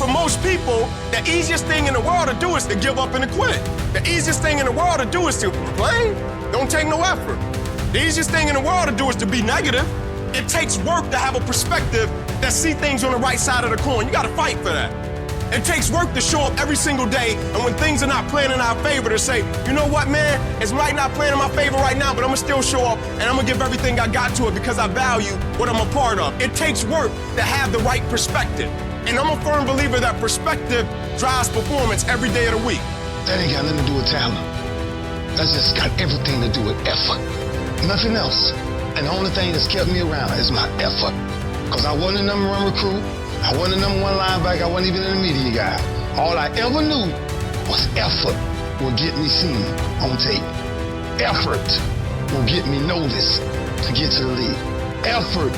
most people, the easiest thing in the world to do is to give up and to quit. The easiest thing in the world to do is to complain. Don't take no effort. The easiest thing in the world to do is to be negative. It takes work to have a perspective that see things on the right side of the coin. You gotta fight for that. It takes work to show up every single day, and when things are not playing in our favor, to say, you know what, man, it might not play in my favor right now, but I'm gonna still show up, and I'm gonna give everything I got to it because I value what I'm a part of. It takes work to have the right perspective, and I'm a firm believer that perspective drives performance every day of the week. That ain't got nothing to do with talent. That's just got everything to do with effort. Nothing else. And the only thing that's kept me around is my effort. Because I wasn't the number one recruit. I wasn't the number one linebacker. I wasn't even a media guy. All I ever knew was effort will get me seen on tape. Effort will get me noticed to get to the league. Effort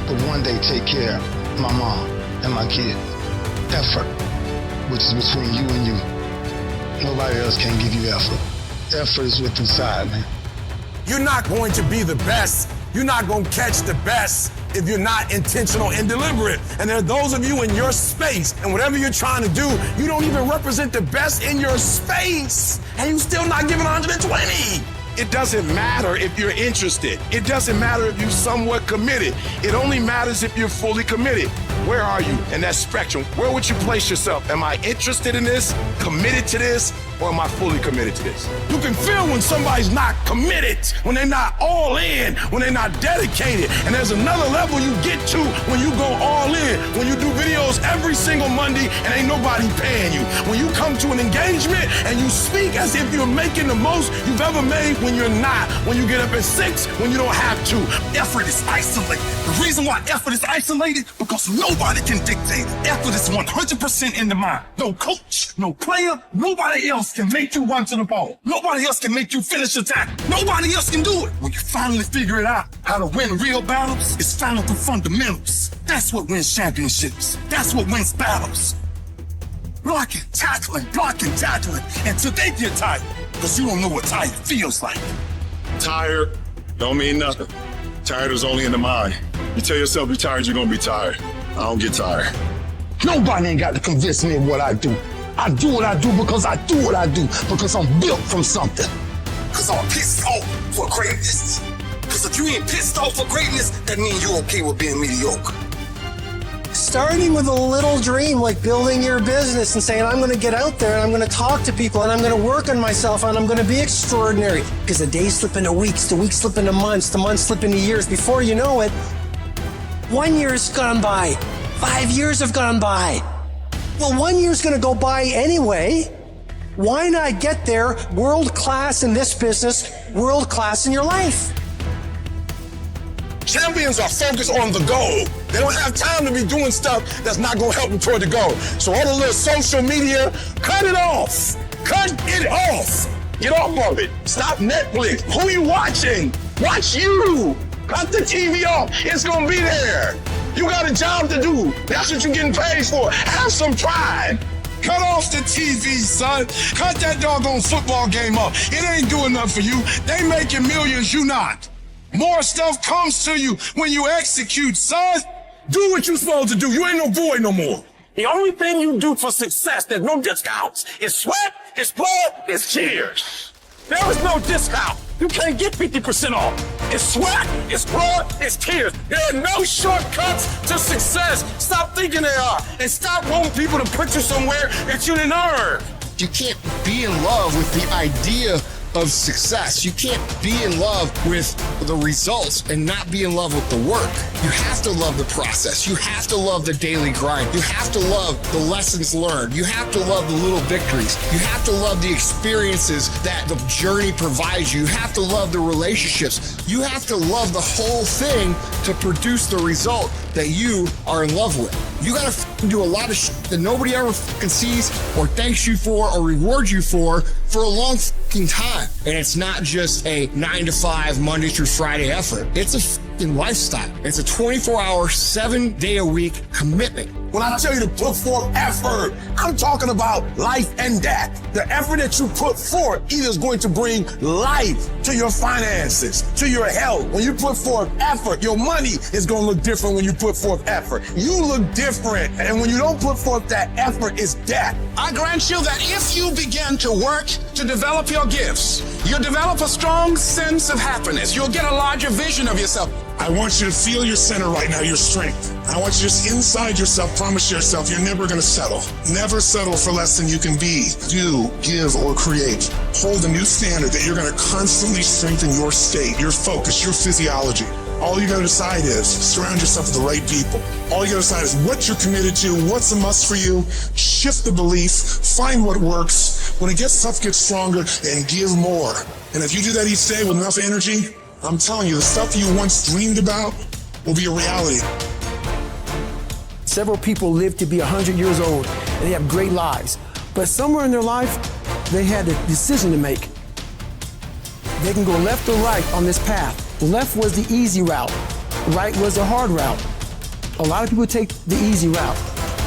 will one day take care of my mom and my kid. Effort, which is between you and you. Nobody else can give you effort. Effort is what's inside, man. You're not going to be the best. You're not going to catch the best if you're not intentional and deliberate. And there are those of you in your space, and whatever you're trying to do, you don't even represent the best in your space, and you're still not giving 120. It doesn't matter if you're interested. It doesn't matter if you're somewhat committed. It only matters if you're fully committed. Where are you in that spectrum? Where would you place yourself? Am I interested in this, committed to this, or am I fully committed to this? You can feel when somebody's not committed, when they're not all in, when they're not dedicated. And there's another level you get to when you go all in, when you do videos every single Monday and ain't nobody paying you. When you come to an engagement and you speak as if you're making the most you've ever made when you're not. When you get up at 6, when you don't have to. Effort is isolated. The reason why effort is isolated, because nobody can dictate it. Effort is 100% in the mind. No coach, no player, nobody else can make you run to the ball. Nobody else can make you finish the tackle. Nobody else can do it. When you finally figure it out, how to win real battles, it's found through fundamentals. That's what wins championships. That's what wins battles. Blocking, tackling, until they get tired. Because you don't know what tired feels like. Tired don't mean nothing. Tired is only in the mind. You tell yourself you're tired, you're gonna be tired. I don't get tired. Nobody ain't got to convince me of what I do. I do what I do because I do what I do, because I'm built from something. Because I'm pissed off for greatness. Because if you ain't pissed off for greatness, that means you're okay with being mediocre. Starting with a little dream, like building your business and saying, I'm going to get out there and I'm going to talk to people and I'm going to work on myself and I'm going to be extraordinary. Because the days slip into weeks, the weeks slip into months, the months slip into years. Before you know it, 1 year's gone by. 5 years have gone by. Well, 1 year's going to go by anyway. Why not get there world class in this business, world class in your life? Champions are focused on the goal. They don't have time to be doing stuff that's not going to help them toward the goal. So all the little social media, cut it off. Cut it off. Get off of it. Stop Netflix. Who you watching? Watch you. Cut the TV off. It's going to be there. You got a job to do. That's what you're getting paid for. Have some pride. Cut off the TV, son. Cut that doggone football game up. It ain't doing nothing for you. They making millions, you not. More stuff comes to you when you execute, son. Do what you're supposed to do. You ain't no boy no more. The only thing you do for success, there's no discounts. It's sweat, it's blood, it's tears. There is no discount. You can't get 50% off. It's sweat, it's blood, it's tears. There are no shortcuts to success. Stop thinking there are. And stop wanting people to put you somewhere that you didn't earn. You can't be in love with the idea of success. You can't be in love with the results and not be in love with the work. You have to love the process. You have to love the daily grind. You have to love the lessons learned. You have to love the little victories. You have to love the experiences that the journey provides you. You have to love the relationships. You have to love the whole thing to produce the result that you are in love with. You gotta do a lot of shit that nobody ever sees or thanks you for or rewards you for a long time. And it's not just a 9 to 5 Monday through Friday effort. It's a lifestyle. It's a 24-hour, 7-day-a-week commitment. When I tell you to put forth effort, I'm talking about life and death. The effort that you put forth either is going to bring life to your finances, to your health. When you put forth effort, your money is going to look different when you put forth effort. You look different. And when you don't put forth that effort, it's death. I grant you that if you begin to work to develop your gifts, you'll develop a strong sense of happiness. You'll get a larger vision of yourself. I want you to feel your center right now, your strength. I want you to just inside yourself, promise yourself you're never going to settle. Never settle for less than you can be, do, give, or create. Hold a new standard that you're going to constantly strengthen your state, your focus, your physiology. All you got to decide is surround yourself with the right people. All you got to decide is what you're committed to, what's a must for you. Shift the belief, find what works. When it gets tough, get stronger, and give more. And if you do that each day with enough energy, I'm telling you, the stuff you once dreamed about will be a reality. Several people live to be 100 years old and they have great lives. But somewhere in their life, they had a decision to make. They can go left or right on this path. Left was the easy route. Right was the hard route. A lot of people take the easy route,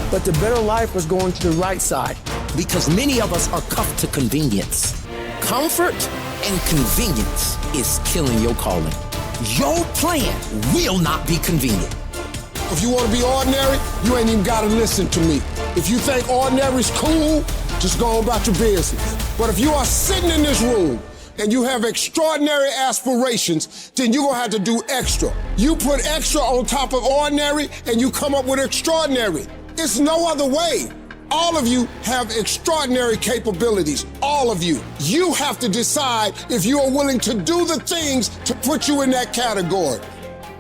but the better life was going to the right side. Because many of us are cuffed to convenience. Comfort and convenience is killing your calling. Your plan will not be convenient. If you want to be ordinary, you ain't even got to listen to me. If you think ordinary's cool, just go on about your business. But if you are sitting in this room and you have extraordinary aspirations, then you're going to have to do extra. You put extra on top of ordinary and you come up with extraordinary. It's no other way. All of you have extraordinary capabilities, all of you. You have to decide if you are willing to do the things to put you in that category.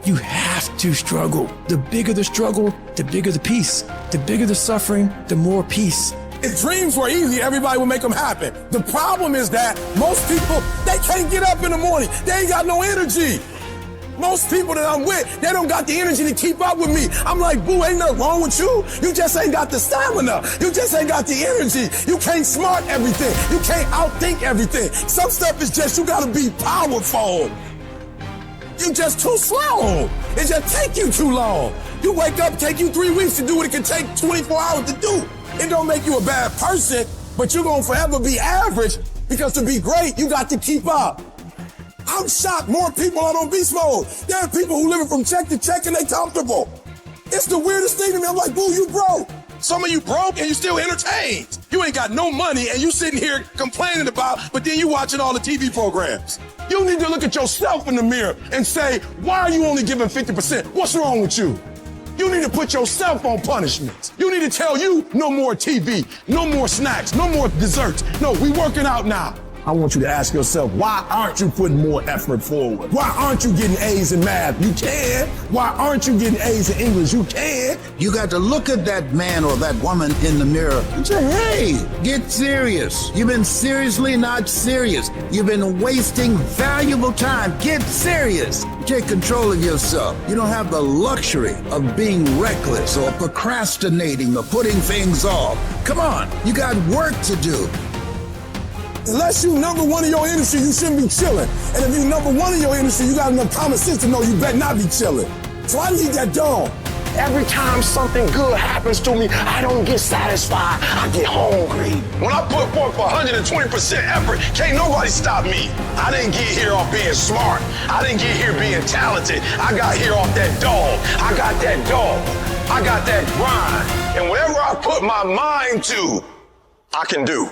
You have to struggle. The bigger the struggle, the bigger the peace. The bigger the suffering, the more peace. If dreams were easy, everybody would make them happen. The problem is that most people, they can't get up in the morning. They ain't got no energy. Most people that I'm with, they don't got the energy to keep up with me. I'm like, boo, ain't nothing wrong with you. You just ain't got the stamina. You just ain't got the energy. You can't smart everything. You can't outthink everything. Some stuff is just, you gotta be powerful. You just too slow. It just take you too long. You wake up, take you 3 weeks to do what it can take 24 hours to do. It don't make you a bad person, but you're gonna forever be average because to be great, you got to keep up. I'm shocked more people are on beast mode. There are people who living from check to check and they comfortable. It's the weirdest thing to me. I'm like, boo, you broke. Some of you broke and you still entertained. You ain't got no money and you sitting here complaining about, but then you watching all the TV programs. You need to look at yourself in the mirror and say, why are you only giving 50%? What's wrong with you? You need to put yourself on punishment. You need to tell you no more TV, no more snacks, no more desserts. No, we working out now. I want you to ask yourself, why aren't you putting more effort forward? Why aren't you getting A's in math? You can. Why aren't you getting A's in English? You can. You got to look at that man or that woman in the mirror and say, hey, get serious. You've been seriously not serious. You've been wasting valuable time. Get serious. Take control of yourself. You don't have the luxury of being reckless or procrastinating or putting things off. Come on, you got work to do. Unless you number one in your industry, you shouldn't be chilling. And if you number one in your industry, you got enough common sense to know you better not be chilling. So I need that dog. Every time something good happens to me, I don't get satisfied. I get hungry. When I put forth 120% effort, can't nobody stop me. I didn't get here off being smart. I didn't get here being talented. I got here off that dog. I got that dog. I got that grind. And whatever I put my mind to, I can do.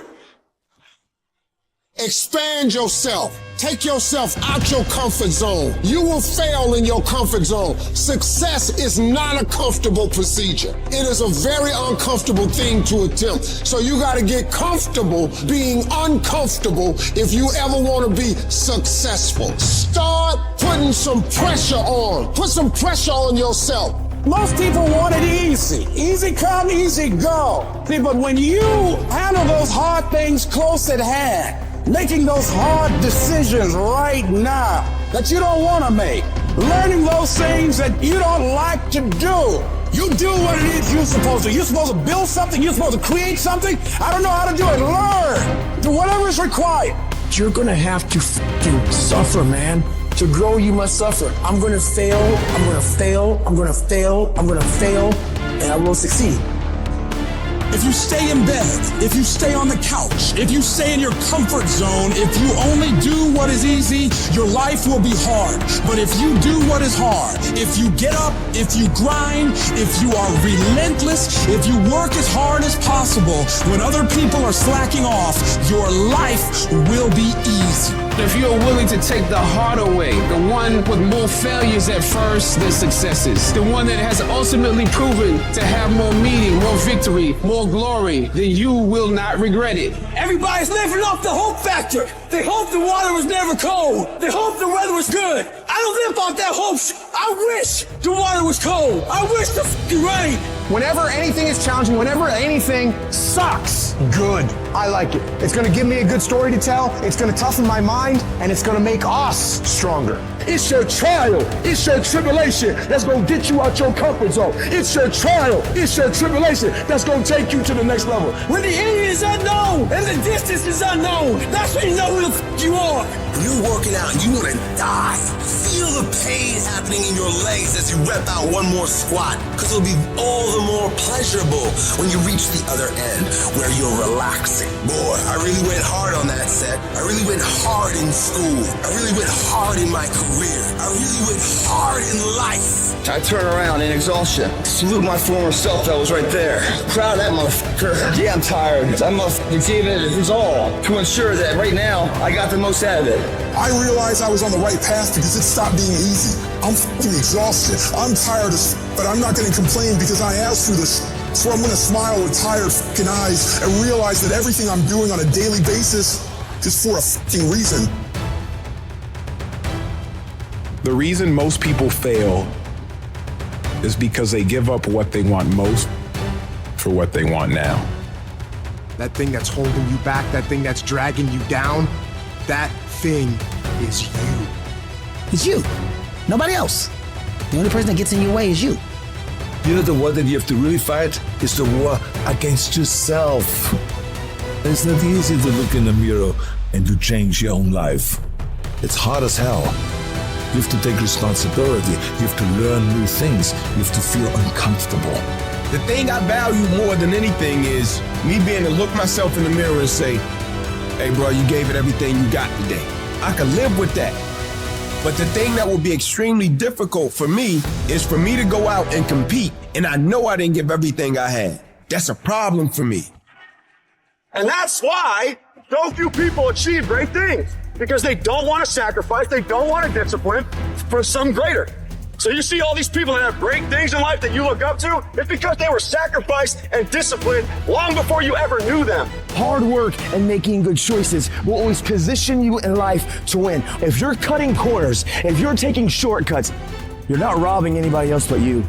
Expand yourself. Take yourself out your comfort zone. You will fail in your comfort zone. Success is not a comfortable procedure. It is a very uncomfortable thing to attempt. So you got to get comfortable being uncomfortable if you ever want to be successful. Start putting some pressure on. Put some pressure on yourself. Most people want it easy. Easy come, easy go. See, but when you handle those hard things close at hand, making those hard decisions right now that you don't want to make, learning those things that you don't like to do. You do what it is you're supposed to. You're supposed to build something. You're supposed to create something. I don't know how to do it. Learn. Do whatever is required. You're gonna have to fucking suffer, man. To grow, you must suffer. I'm gonna fail, I'm gonna fail, I'm gonna fail, I'm gonna fail. and I will succeed. If you stay in bed, if you stay on the couch, if you stay in your comfort zone, if you only do what is easy, your life will be hard. But if you do what is hard, if you get up, if you grind, if you are relentless, if you work as hard as possible, when other people are slacking off, your life will be easy. If you're willing to take the harder way, the one with more failures at first than successes, the one that has ultimately proven to have more meaning, more victory, more glory, then you will not regret it. Everybody's living off the hope factor. They hope the water was never cold. They hope the weather was good. I don't live off that hope. I wish the water was cold. I wish the f***ing rain. Whenever anything is challenging, whenever anything sucks, good. I like it. It's going to give me a good story to tell. It's going to toughen my mind, and it's going to make us stronger. It's your trial, it's your tribulation that's gonna get you out your comfort zone. It's your trial, it's your tribulation that's gonna take you to the next level. When the enemy is unknown and the distance is unknown, that's when you know who the f*** you are. When you're working out and you want to die, feel the pain happening in your legs as you rep out one more squat, because it'll be all the more pleasurable when you reach the other end where you're relaxing. Boy, I really went hard on that set. I really went hard in school. I really went hard in my career. I really went hard in life. I turn around in exhaustion, salute my former self that was right there. Proud of that motherfucker. Yeah, I'm tired. That motherfucker gave it his all to ensure that right now I got the most out of it. I realized I was on the right path because it stopped being easy. I'm f***ing exhausted. I'm tired as but I'm not going to complain because I asked for this. So I'm going to smile with tired f***ing eyes and realize that everything I'm doing on a daily basis is for a f***ing reason. The reason most people fail is because they give up what they want most for what they want now. That thing that's holding you back, that thing that's dragging you down, that thing is you. It's you. Nobody else. The only person that gets in your way is you. You know, the war that you have to really fight is the war against yourself. It's not easy to look in the mirror and to change your own life. It's hard as hell. You have to take responsibility. You have to learn new things. You have to feel uncomfortable. The thing I value more than anything is me being able to look myself in the mirror and say, hey bro, you gave it everything you got today. I can live with that. But the thing that will be extremely difficult for me is for me to go out and compete, and I know I didn't give everything I had. That's a problem for me. And that's why so few people achieve great things. Because they don't want to sacrifice, they don't want to discipline for some greater. So you see all these people that have great things in life that you look up to, it's because they were sacrificed and disciplined long before you ever knew them. Hard work and making good choices will always position you in life to win. If you're cutting corners, if you're taking shortcuts, you're not robbing anybody else but you.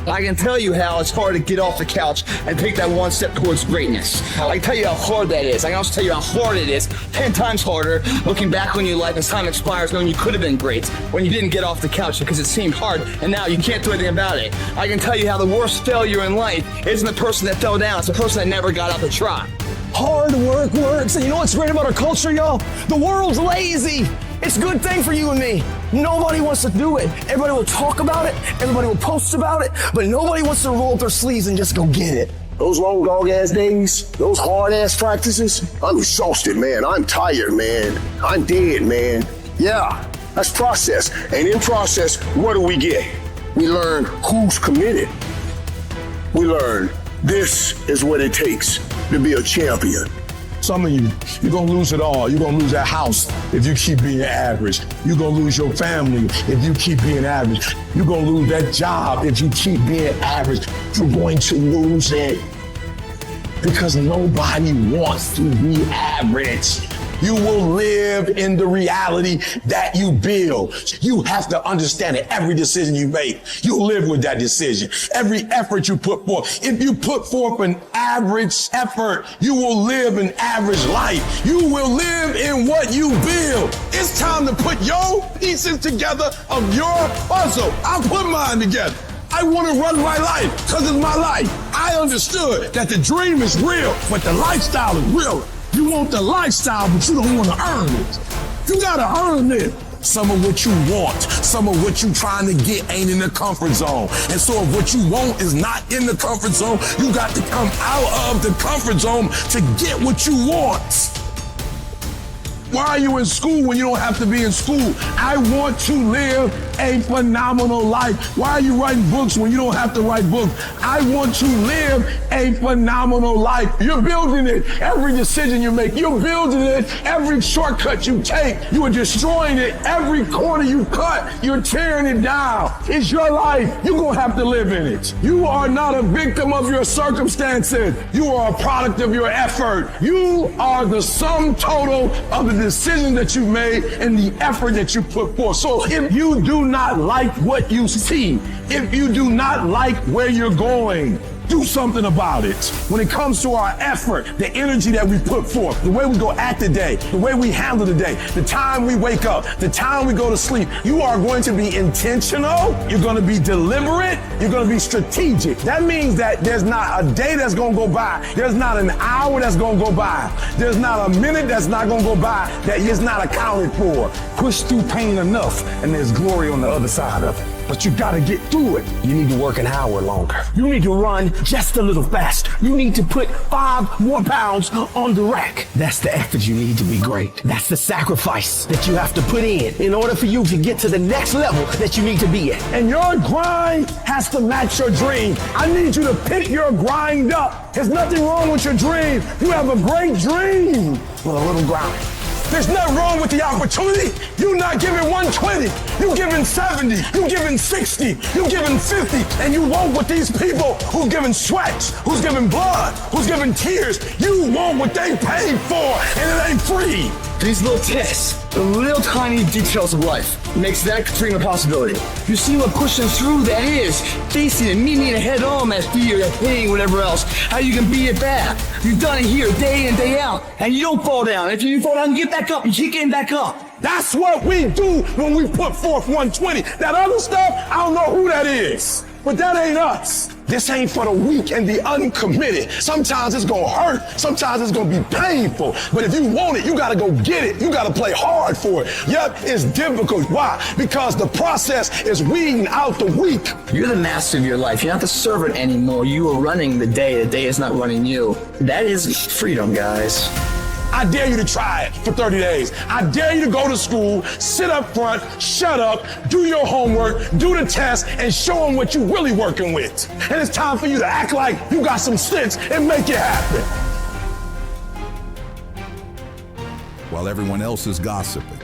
I can tell you how it's hard to get off the couch and take that one step towards greatness. I can tell you how hard that is. I can also tell you how hard it is, 10 times harder, looking back on your life as time expires, knowing you could have been great when you didn't get off the couch because it seemed hard, and now you can't do anything about it. I can tell you how the worst failure in life isn't the person that fell down, it's the person that never got up to try. Hard work works, and you know what's great about our culture, y'all? The world's lazy. It's a good thing for you and me. Nobody wants to do it. Everybody will talk about it, everybody will post about it, but nobody wants to roll up their sleeves and just go get it. Those long dog-ass days, those hard-ass practices, I'm exhausted, man. I'm tired, man. I'm dead, man. Yeah, that's process. And in process, what do we get? We learn who's committed. We learn this is what it takes to be a champion. Some of you, you're gonna lose it all. You're gonna lose that house if you keep being average. You're gonna lose your family if you keep being average. You're gonna lose that job if you keep being average. You're going to lose it because nobody wants to be average. You will live in the reality that you build. You have to understand that every decision you make, you live with that decision. Every effort you put forth. If you put forth an average effort, you will live an average life. You will live in what you build. It's time to put your pieces together of your puzzle. I'll put mine together. I want to run my life because it's my life. I understood that the dream is real, but the lifestyle is real. You want the lifestyle, but you don't want to earn it. You got to earn it. Some of what you want, some of what you trying to get ain't in the comfort zone. And so if what you want is not in the comfort zone, you got to come out of the comfort zone to get what you want. Why are you in school when you don't have to be in school? I want to live a phenomenal life. Why are you writing books when you don't have to write books? I want to live a phenomenal life. You're building it. Every decision you make, you're building it. Every shortcut you take, you are destroying it. Every corner you cut, you're tearing it down. It's your life. You're going to have to live in it. You are not a victim of your circumstances. You are a product of your effort. You are the sum total of the decision that you made and the effort that you put forth. So if you do not like what you see, if you do not like where you're going, do something about it. When it comes to our effort, the energy that we put forth, the way we go at the day, the way we handle the day, the time we wake up, the time we go to sleep, you are going to be intentional, you're going to be deliberate, you're going to be strategic. That means that there's not a day that's going to go by, there's not an hour that's going to go by, there's not a minute that's not going to go by that is not accounted for. Push through pain enough and there's glory on the other side of it. But you gotta get through it. You need to work an hour longer. You need to run just a little faster. You need to put 5 more pounds on the rack. That's the effort you need to be great. That's the sacrifice that you have to put in order for you to get to the next level that you need to be at. And your grind has to match your dream. I need you to pick your grind up. There's nothing wrong with your dream. You have a great dream with a little grind. There's nothing wrong with the opportunity. You're not giving 120. You're giving 70. You're giving 60. You're giving 50. And you want what these people who's giving sweat, who's giving blood, who's giving tears, you want what they paid for, and it ain't free. These little tests, the little tiny details of life, makes that dream a possibility. You see what pushing through that is, facing it, meeting it head on, that fear, that pain, whatever else, how you can beat it back. You've done it here day in, day out, and you don't fall down. If you fall down, you get back up, you keep getting back up. That's what we do when we put forth 120. That other stuff, I don't know who that is, but that ain't us. This ain't for the weak and the uncommitted. Sometimes it's gonna hurt. Sometimes it's gonna be painful. But if you want it, you gotta go get it. You gotta play hard for it. Yep, it's difficult. Why? Because the process is weeding out the weak. You're the master of your life. You're not the servant anymore. You are running the day. The day is not running you. That is freedom, guys. I dare you to try it for 30 days. I dare you to go to school, sit up front, shut up, do your homework, do the test, and show them what you're really working with. And it's time for you to act like you got some sense and make it happen. While everyone else is gossiping,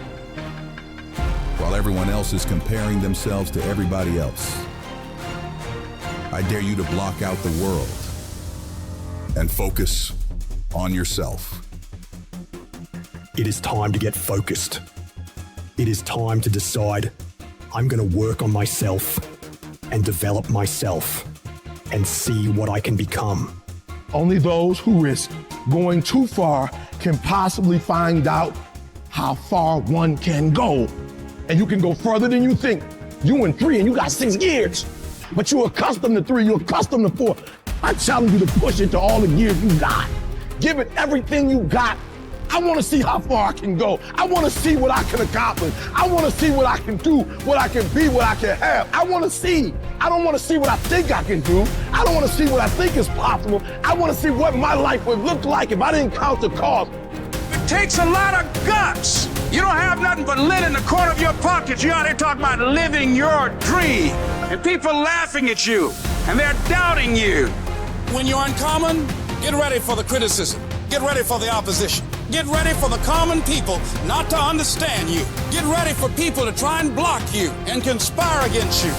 while everyone else is comparing themselves to everybody else, I dare you to block out the world and focus on yourself. It is time to get focused. It is time to decide I'm going to work on myself and develop myself and see what I can become. Only those who risk going too far can possibly find out how far one can go. And you can go further than you think. You in 3 and you got 6 gears, but you're accustomed to 3, you're accustomed to 4. I challenge you to push it to all the gears you got. Give it everything you got. I want to see how far I can go. I want to see what I can accomplish. I want to see what I can do, what I can be, what I can have. I want to see. I don't want to see what I think I can do. I don't want to see what I think is possible. I want to see what my life would look like if I didn't count the cost. It takes a lot of guts. You don't have nothing but lint in the corner of your pockets. You're out here talking about living your dream. And people laughing at you. And they're doubting you. When you're uncommon, get ready for the criticism. Get ready for the opposition. Get ready for the common people not to understand you. Get ready for people to try and block you and conspire against you.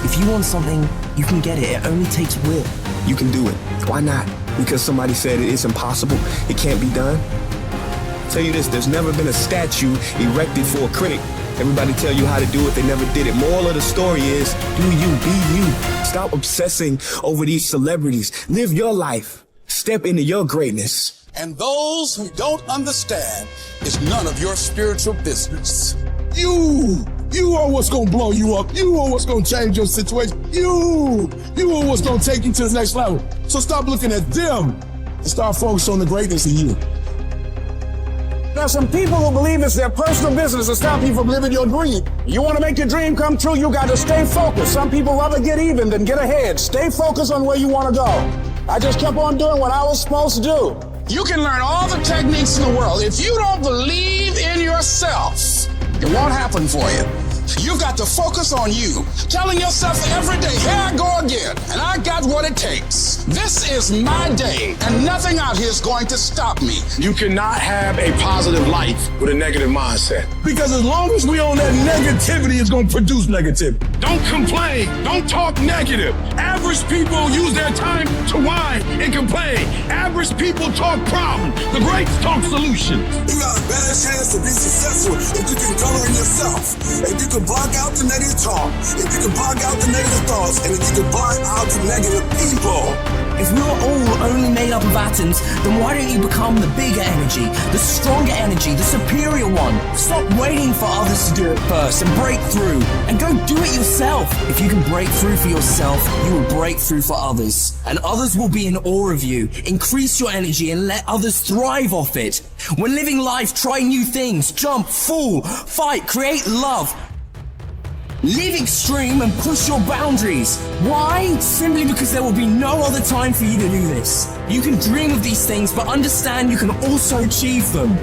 If you want something, you can get it. It only takes will. You can do it. Why not? Because somebody said it's impossible, it can't be done? I'll tell you this, there's never been a statue erected for a critic. Everybody tell you how to do it, they never did it. Moral of the story is, do you, be you. Stop obsessing over these celebrities. Live your life. Step into your greatness. And those who don't understand is none of your spiritual business. You are what's gonna blow you up. You are what's gonna change your situation. You are what's gonna take you to the next level. So stop looking at them and start focusing on the greatness in you. There are some people who believe it's their personal business to stop you from living your dream. You want to make your dream come true, you got to stay focused. Some people rather get even than get ahead. Stay focused on where you want to go. I just kept on doing what I was supposed to do. You can learn all the techniques in the world. If you don't believe in yourself, it won't happen for you. You've got to focus on you, telling yourself every day, here I go again, and I got what it takes. This is my day, and nothing out here is going to stop me. You cannot have a positive life with a negative mindset. Because as long as we own that negativity, it's going to produce negativity. Don't complain. Don't talk negative. Average people use their time to whine and complain. Average people talk problems. The greats talk solutions. You got a better chance to be successful if you can color in yourself. If you can block out the negative talk, if you can block out the negative thoughts, and if you can block out the negative people. If we're all only made up of atoms, then why don't you become the bigger energy, the stronger energy, the superior one? Stop waiting for others to do it first and break through, and go do it yourself. If you can break through for yourself, you will break through for others, and others will be in awe of you. Increase your energy and let others thrive off it. When living life, try new things, jump, fall, fight, create love. Live extreme and push your boundaries. Why? Simply because there will be no other time for you to do this. You can dream of these things, but understand you can also achieve them.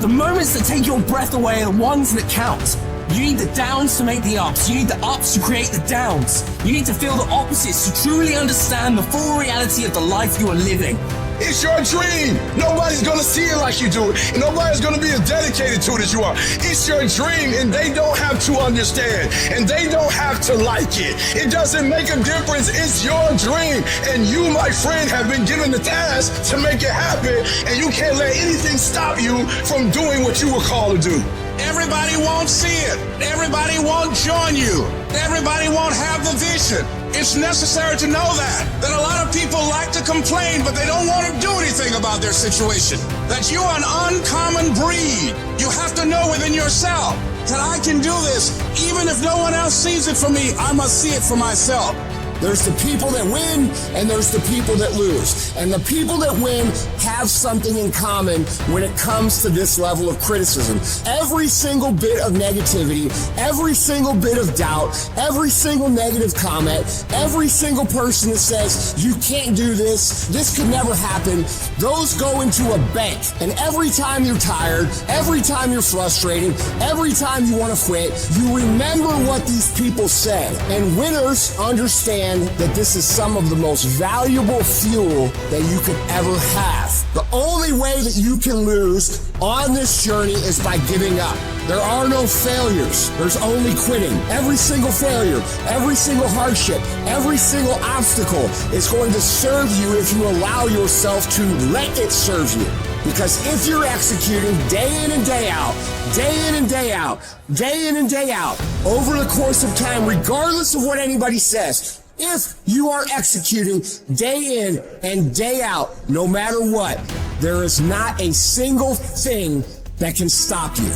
The moments that take your breath away are the ones that count. You need the downs to make the ups. You need the ups to create the downs. You need to feel the opposites to truly understand the full reality of the life you are living. It's your dream. Nobody's going to see it like you do it. Nobody's going to be as dedicated to it as you are. It's your dream, and they don't have to understand, and they don't have to like it. It doesn't make a difference. It's your dream, and you, my friend, have been given the task to make it happen, and you can't let anything stop you from doing what you were called to do. Everybody won't see it. Everybody won't join you. Everybody won't have the vision. It's necessary to know that a lot of people like to complain, but they don't want to do anything about their situation. That you are an uncommon breed. You have to know within yourself that I can do this. Even if no one else sees it for me, I must see it for myself. There's the people that win, and there's the people that lose. And the people that win have something in common when it comes to this level of criticism. Every single bit of negativity, every single bit of doubt, every single negative comment, every single person that says, you can't do this, this could never happen, those go into a bank. And every time you're tired, every time you're frustrated, every time you want to quit, you remember what these people said. And winners understand that this is some of the most valuable fuel that you could ever have. The only way that you can lose on this journey is by giving up. There are no failures. There's only quitting. Every single failure, every single hardship, every single obstacle is going to serve you if you allow yourself to let it serve you. Because if you're executing day in and day out, day in and day out, day in and day out, over the course of time, regardless of what anybody says, if you are executing day in and day out, no matter what, there is not a single thing that can stop you.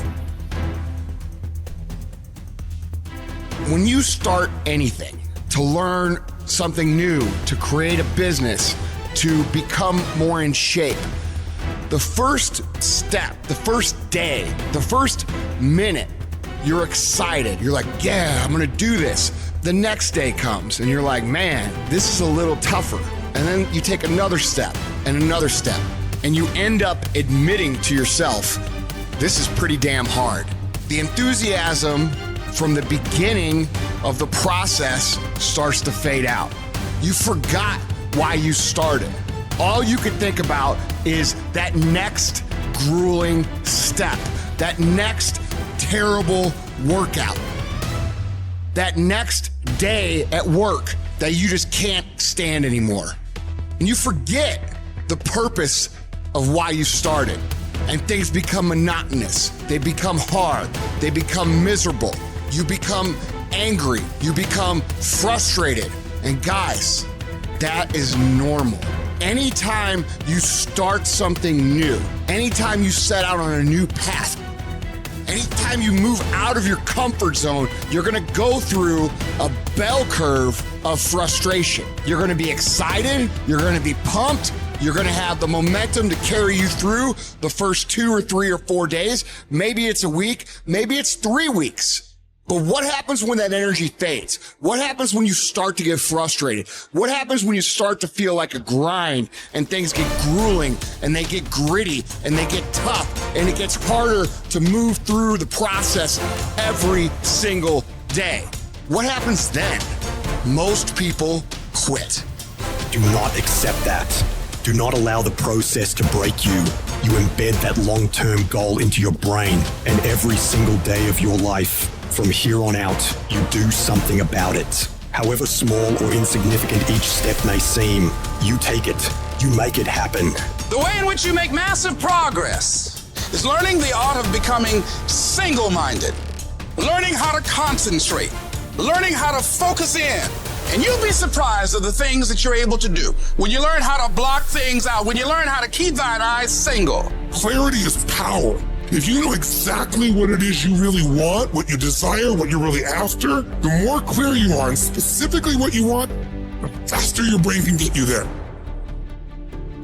When you start anything, to learn something new, to create a business, to become more in shape, the first step, the first day, the first minute, you're excited. You're like, yeah, I'm going to do this. The next day comes and you're like, man, this is a little tougher. And then you take another step and another step, and you end up admitting to yourself, this is pretty damn hard. The enthusiasm from the beginning of the process starts to fade out. You forgot why you started. All you could think about is that next grueling step, that next terrible workout, that next day at work that you just can't stand anymore. And you forget the purpose of why you started. And things become monotonous. They become hard. They become miserable. You become angry. You become frustrated. And guys, that is normal. Anytime you start something new, anytime you set out on a new path, Anytime you move out of your comfort zone, you're gonna go through a bell curve of frustration. You're gonna be excited, you're gonna be pumped, you're gonna have the momentum to carry you through the first 2 or 3 or 4 days. Maybe it's a week, maybe it's 3 weeks. But what happens when that energy fades? What happens when you start to get frustrated? What happens when you start to feel like a grind and things get grueling and they get gritty and they get tough and it gets harder to move through the process every single day? What happens then? Most people quit. Do not accept that. Do not allow the process to break you. You embed that long-term goal into your brain, and every single day of your life, from here on out, you do something about it. However small or insignificant each step may seem, you take it, you make it happen. The way in which you make massive progress is learning the art of becoming single-minded, learning how to concentrate, learning how to focus in. And you'll be surprised at the things that you're able to do when you learn how to block things out, when you learn how to keep thine eyes single. Clarity is power. If you know exactly what it is you really want, what you desire, what you're really after, the more clear you are on specifically what you want, the faster your brain can get you there.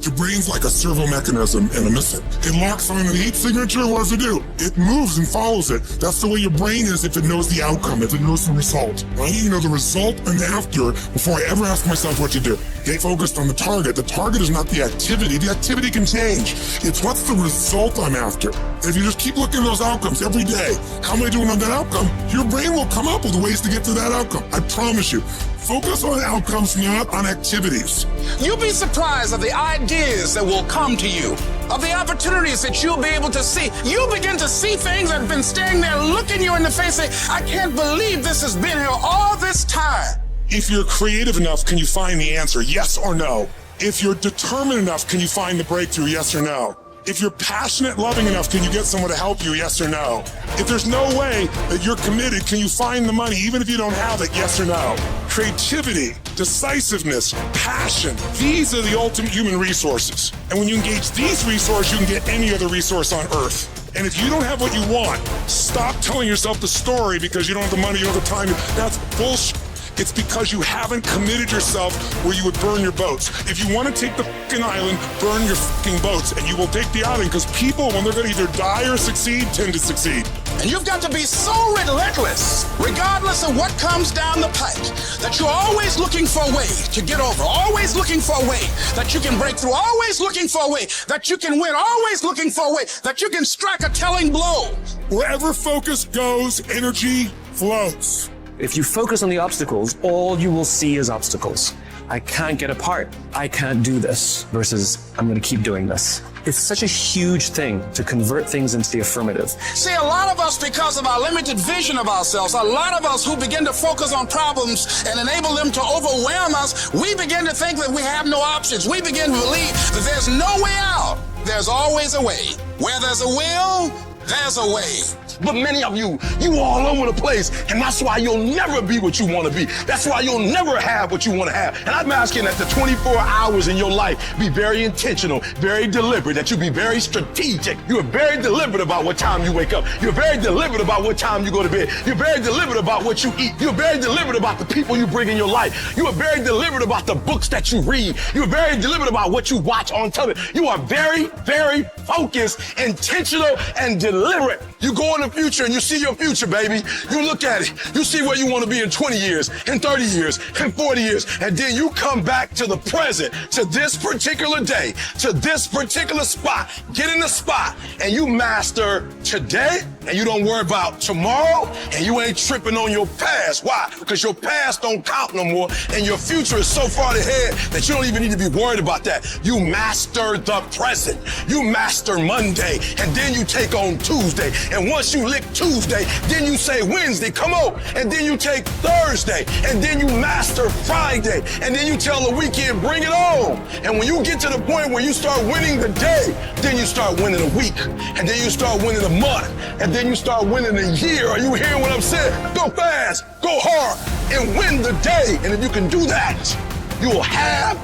Your brain's like a servo mechanism in a missile. It locks on the heat signature, what does it do? It moves and follows it. That's the way your brain is if it knows the outcome, if it knows the result. I need to know the result and the after before I ever ask myself what to do. Get focused on the target. The target is not the activity. The activity can change. It's what's the result I'm after. If you just keep looking at those outcomes every day, how am I doing on that outcome? Your brain will come up with ways to get to that outcome. I promise you. Focus on outcomes, not on activities. You'll be surprised at the ideas that will come to you, of the opportunities that you'll be able to see. You'll begin to see things that have been staring there, looking you in the face, saying, I can't believe this has been here all this time. If you're creative enough, can you find the answer? Yes or no? If you're determined enough, can you find the breakthrough? Yes or no? If you're passionate, loving enough, can you get someone to help you? Yes or no? If there's no way that you're committed, can you find the money even if you don't have it? Yes or no? Creativity, decisiveness, passion, these are the ultimate human resources. And when you engage these resources, you can get any other resource on earth. And if you don't have what you want, stop telling yourself the story because you don't have the money, you don't have the time. That's bullshit. It's because you haven't committed yourself where you would burn your boats. If you want to take the fucking island, burn your fucking boats, and you will take the island because people, when they're going to either die or succeed, tend to succeed. And you've got to be so relentless, regardless of what comes down the pike, that you're always looking for a way to get over, always looking for a way that you can break through, always looking for a way that you can win, always looking for a way that you can strike a telling blow. Wherever focus goes, energy flows. If you focus on the obstacles, all you will see is obstacles. I can't get apart. I can't do this versus I'm going to keep doing this. It's such a huge thing to convert things into the affirmative. See, a lot of us, because of our limited vision of ourselves, a lot of us who begin to focus on problems and enable them to overwhelm us, we begin to think that we have no options. We begin to believe that there's no way out. There's always a way. Where there's a will, there's a way. But many of you all over the place, and that's why you'll never be what you want to be. That's why you'll never have what you want to have. And I'm asking that the 24 hours in your life be very intentional, very deliberate, that you be very strategic. You are very deliberate about what time you wake up. You're very deliberate about what time you go to bed. You're very deliberate about what you eat. You're very deliberate about the people you bring in your life. You are very deliberate about the books that you read. You're very deliberate about what you watch on television. You are very, very focused, intentional, and deliberate. You go in the future and you see your future, baby. You look at it. You see where you want to be in 20 years, in 30 years, in 40 years. And then you come back to the present, to this particular day, to this particular spot. Get in the spot and you master today, and you don't worry about tomorrow, and you ain't tripping on your past. Why? Because your past don't count no more, and your future is so far ahead that you don't even need to be worried about that. You master the present. You master Monday, and then you take on Tuesday. And once you lick Tuesday, then you say Wednesday, come on. And then you take Thursday, and then you master Friday. And then you tell the weekend, bring it on. And when you get to the point where you start winning the day, then you start winning a week. And then you start winning a month. And then you start winning a year. Are you hearing what I'm saying? Go fast, go hard, and win the day. And if you can do that, you will have,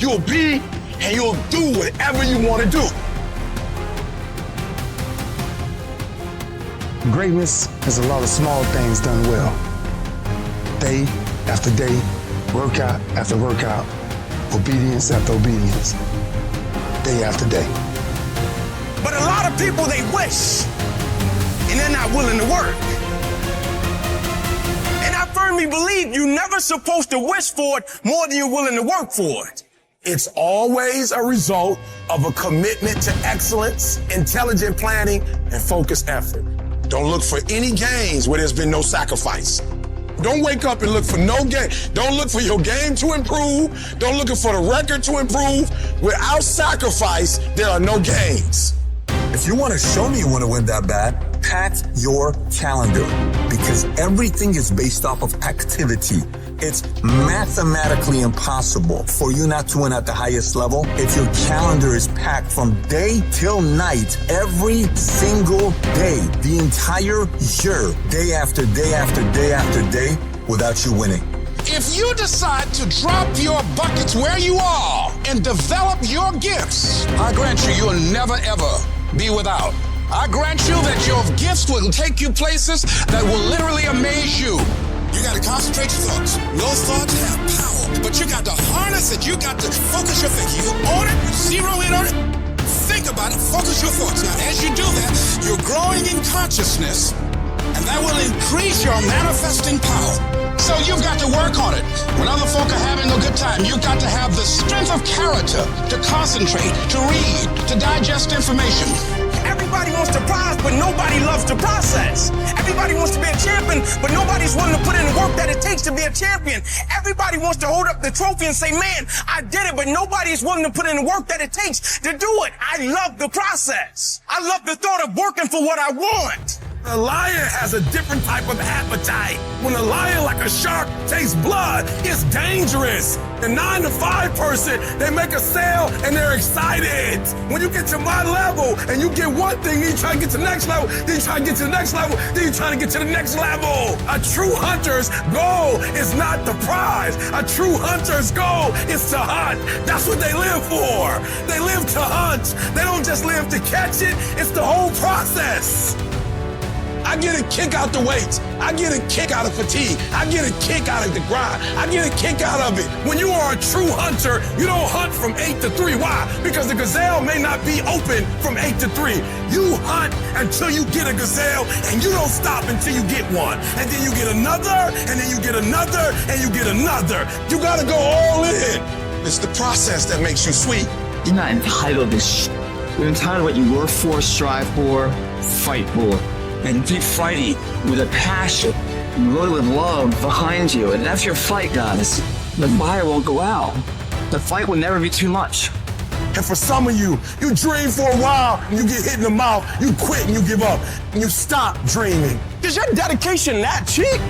you'll be, and you'll do whatever you want to do. Greatness is a lot of small things done well. Day after day, workout after workout, obedience after obedience, day after day. But a lot of people, they wish, and they're not willing to work. And I firmly believe you're never supposed to wish for it more than you're willing to work for it. It's always a result of a commitment to excellence, intelligent planning, and focused effort. Don't look for any gains where there's been no sacrifice. Don't wake up and look for no game. Don't look for your game to improve. Don't look for the record to improve. Without sacrifice, there are no gains. If you want to show me you want to win that bad, pack your calendar, because everything is based off of activity. It's mathematically impossible for you not to win at the highest level if your calendar is packed from day till night, every single day, the entire year, day after day after day after day, without you winning. If you decide to drop your buckets where you are and develop your gifts, I grant you, you'll never ever be without. I grant you that your gifts will take you places that will literally amaze you. You got to concentrate your thoughts. No thoughts have power, but you got to harness it. You got to focus your thinking. You own it, you zero in on it, think about it, focus your thoughts. Now, as you do that, you're growing in consciousness, and that will increase your manifesting power. So you've got to work on it. When other folk are having a good time, you've got to have the strength of character to concentrate, to read, to digest information. Everybody wants to prize, but nobody loves to process. Everybody wants to be a champion, but nobody's willing to put in the work that it takes to be a champion. Everybody wants to hold up the trophy and say, man, I did it, but nobody's willing to put in the work that it takes to do it. I love the process. I love the thought of working for what I want. A lion has a different type of appetite. When a lion, like a shark, tastes blood, it's dangerous. The 9-to-5 person, they make a sale and they're excited. When you get to my level and you get one thing, then you try to get to the next level, then you try to get to the next level, then you try to get to the next level. A true hunter's goal is not the prize. A true hunter's goal is to hunt. That's what they live for. They live to hunt. They don't just live to catch it. It's the whole process. I get a kick out the weights. I get a kick out of fatigue. I get a kick out of the grind. I get a kick out of it. When you are a true hunter, you don't hunt from 8 to 3. Why? Because the gazelle may not be open from 8 to 3. You hunt until you get a gazelle, and you don't stop until you get one. And then you get another, and then you get another, and you get another. You gotta go all in. It's the process that makes you sweet. You're not entitled to You're entitled to what you work for, strive for, fight for. And keep fighting with a passion, really with love behind you. And that's your fight, guys. The fire won't go out. The fight will never be too much. And for some of you, you dream for a while, and you get hit in the mouth, you quit and you give up, and you stop dreaming. Is your dedication that cheap?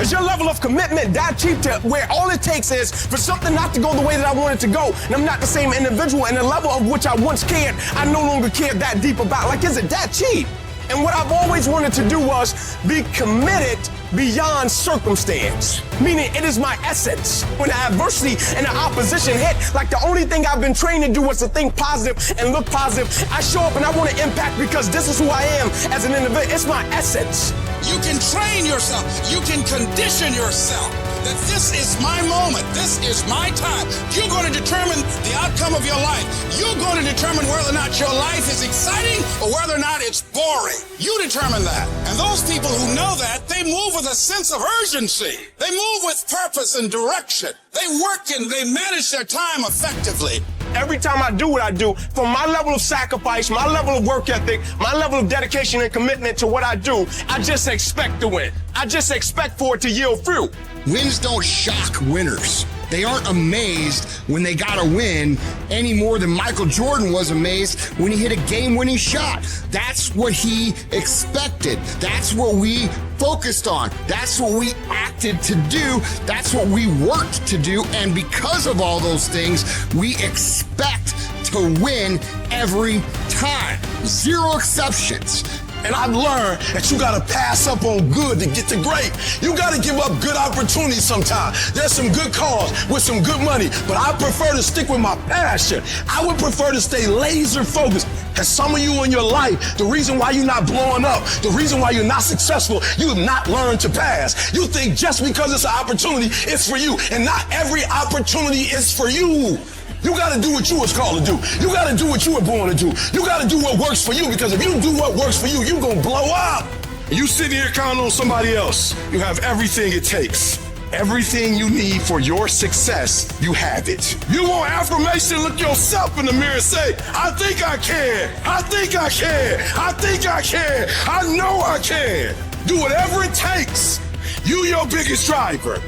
Is your level of commitment that cheap to where all it takes is for something not to go the way that I want it to go, and I'm not the same individual, and the level of which I once cared, I no longer care that deep about? Like, is it that cheap? And what I've always wanted to do was be committed beyond circumstance. Meaning it is my essence. When the adversity and the opposition hit, like the only thing I've been trained to do was to think positive and look positive. I show up and I want to impact because this is who I am as an individual. It's my essence. You can train yourself. You can condition yourself that this is my moment. This is my time. You're going to determine the outcome of your life. You're going to determine whether or not your life is exciting or whether or not it's boring. You determine that. And those people who know that, they move with a sense of urgency. They move with purpose and direction. They work and they manage their time effectively. Every time I do what I do, from my level of sacrifice, my level of work ethic, my level of dedication and commitment to what I do, I just expect to win. I just expect for it to yield fruit. Wins don't shock winners. They aren't amazed when they got a win any more than Michael Jordan was amazed when he hit a game-winning shot. That's what he expected. That's what we focused on. That's what we acted to do. That's what we worked to do. And because of all those things, we expect to win every time. Zero exceptions. And I've learned that you gotta pass up on good to get to great. You gotta give up good opportunities sometimes. There's some good cause with some good money, but I prefer to stick with my passion. I would prefer to stay laser focused. And some of you in your life, the reason why you're not blowing up, the reason why you're not successful, you have not learned to pass. You think just because it's an opportunity, it's for you. And not every opportunity is for you. You gotta do what you was called to do. You gotta do what you were born to do. You gotta do what works for you, because if you do what works for you, you're gonna blow up. You sitting here counting on somebody else. You have everything it takes. Everything you need for your success, you have it. You want affirmation, look yourself in the mirror and say, I think I can. I think I can. I think I can. I know I can. Do whatever it takes. You your biggest driver.